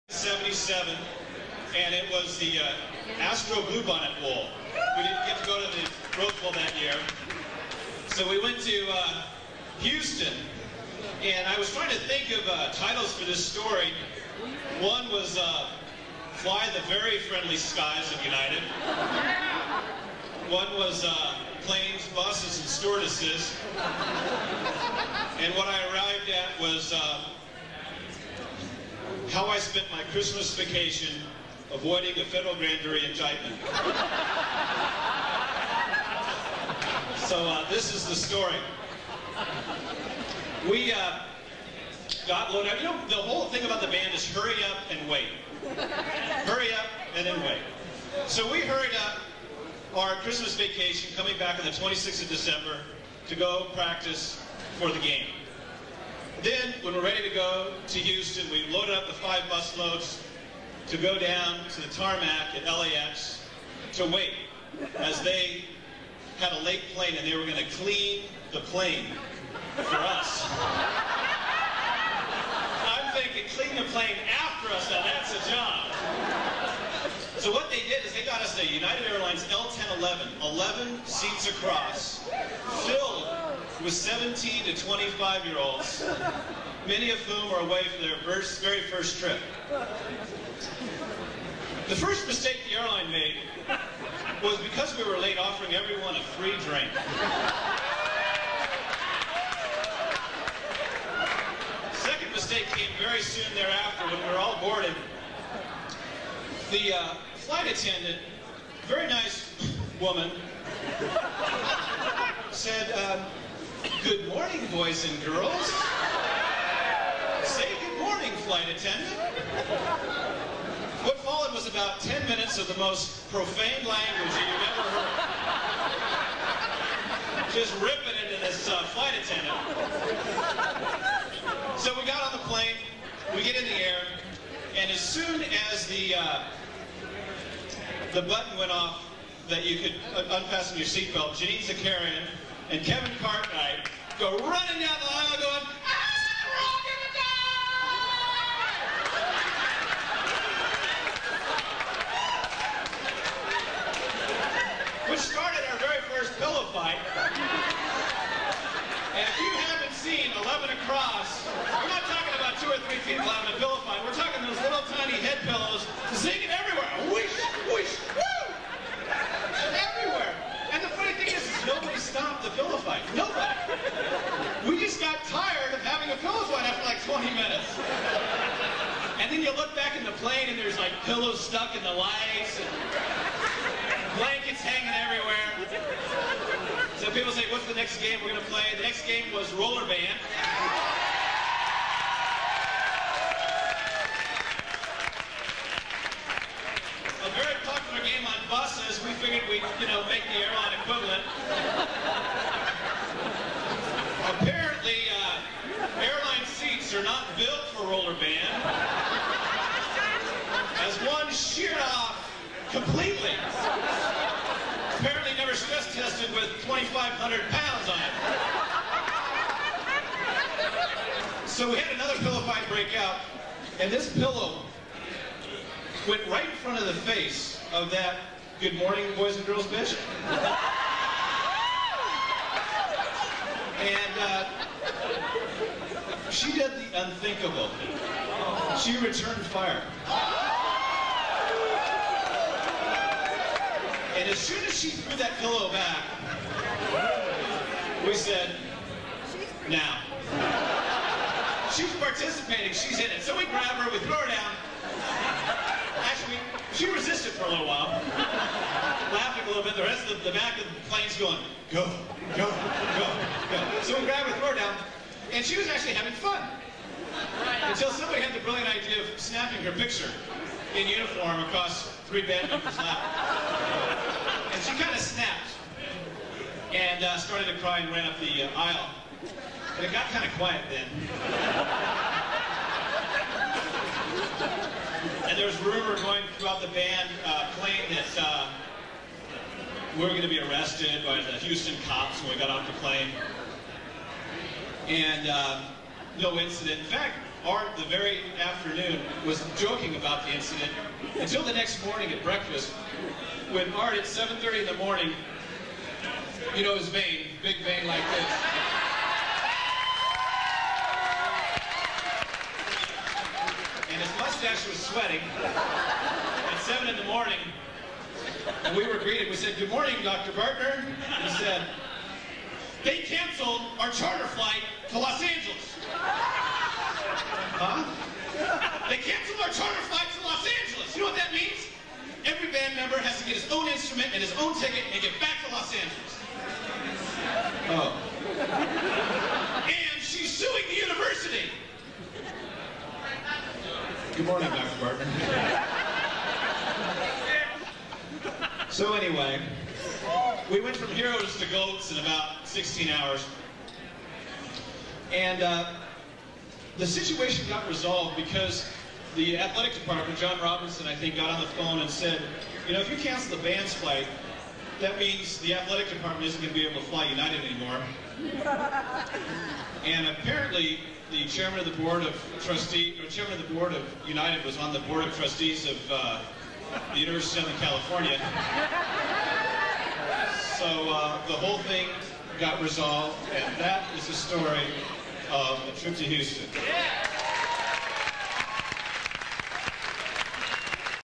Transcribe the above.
'77, and it was the Astro Bluebonnet Bowl. We didn't get to go to the Rose Bowl that year, so we went to Houston, and I was trying to think of titles for this story. One was Fly the Very Friendly Skies of United. One was Planes, Buses, and Stewardesses. And what I arrived at was How I Spent My Christmas Vacation Avoiding a Federal Grand Jury Indictment. So this is the story. We got loaded up. You know, the whole thing about the band is hurry up and wait. Hurry up and then wait. So we hurried up our Christmas vacation, coming back on the 26th of December to go practice for the game. Then, when we're ready to go to Houston, we loaded up the 5 bus loads to go down to the tarmac at LAX to wait, as they had a late plane and they were going to clean the plane for us. I'm thinking, clean the plane after us, now that's a job. So what they did is they got us a United Airlines L1011, 11 seats across, filled with 17 to 25-year-olds, many of whom are away for their very first trip. The first mistake the airline made was, because we were late, offering everyone a free drink. Second mistake came very soon thereafter when we were all boarded. The flight attendant, very nice woman, said, "Good morning, boys and girls." Say good morning, flight attendant. What followed was about 10 minutes of the most profane language that you've ever heard. Just ripping into this flight attendant. So we got on the plane, we get in the air, and as soon as the button went off that you could unfasten your seatbelt, Janine Zakarian and Kevin Cartwright go running down the aisle going, "We're all gonna die!" Which started our very first pillow fight. And if you haven't seen 11 across, we're not talking about 2 or 3 people having a pillow fight. We're talking those little tiny head pillows zinging everywhere. Whoosh, whoosh, woo! Everywhere. And the funny thing is nobody stopped the pillow fight. Nobody. We just got tired of having a pillow fight after like 20 minutes. And then you look back in the plane and there's like pillows stuck in the lights and blankets hanging everywhere. So people say, what's the next game we're going to play? The next game was roller band. A very popular game on buses. We figured we'd, make the airline equivalent. Apparently, airline seats are not built for roller band, as one sheared off completely. Apparently never stress tested with 2,500 pounds on it. So we had another pillow fight break out, and this pillow went right in front of the face of that "Good morning, boys and girls" bitch. And she did the unthinkable. She returned fire. And as soon as she threw that pillow back, we said, now. She's participating, she's in it. So we grab her, we throw her down. Actually, she resisted for a little while, laughing a little bit. The rest of the back of the plane's going, go, go, go, go. So we grab her, throw her down, and she was actually having fun. Until somebody had the brilliant idea of snapping her picture in uniform across 3 band members' lap. And she kind of snapped and started to cry and ran up the aisle. And it got kind of quiet then. And there was rumor going throughout the band playing that we were going to be arrested by the Houston cops when we got off the plane. And no incident. In fact, Art, the very afternoon, was joking about the incident until the next morning at breakfast, when Art at 7:30 in the morning, you know his vein, big vein like this. And his mustache was sweating. At 7 in the morning, and we were greeted. We said, "Good morning, Dr. Bartner." He said, "They canceled our charter flight to Los Angeles." Huh? They canceled our charter flight to Los Angeles. You know what that means? Every band member has to get his own instrument and his own ticket and get back to Los Angeles. Oh. And she's suing the university. Good morning, Dr. Bartner. So anyway, we went from heroes to goats in about 16 hours. And the situation got resolved because the athletic department, John Robinson, I think, got on the phone and said, you know, if you cancel the band's flight, that means the athletic department isn't going to be able to fly United anymore. And apparently, the chairman of the board of trustees, or chairman of the board of United, was on the board of trustees of the University of Southern California. So the whole thing got resolved, and that is the story of a trip to Houston.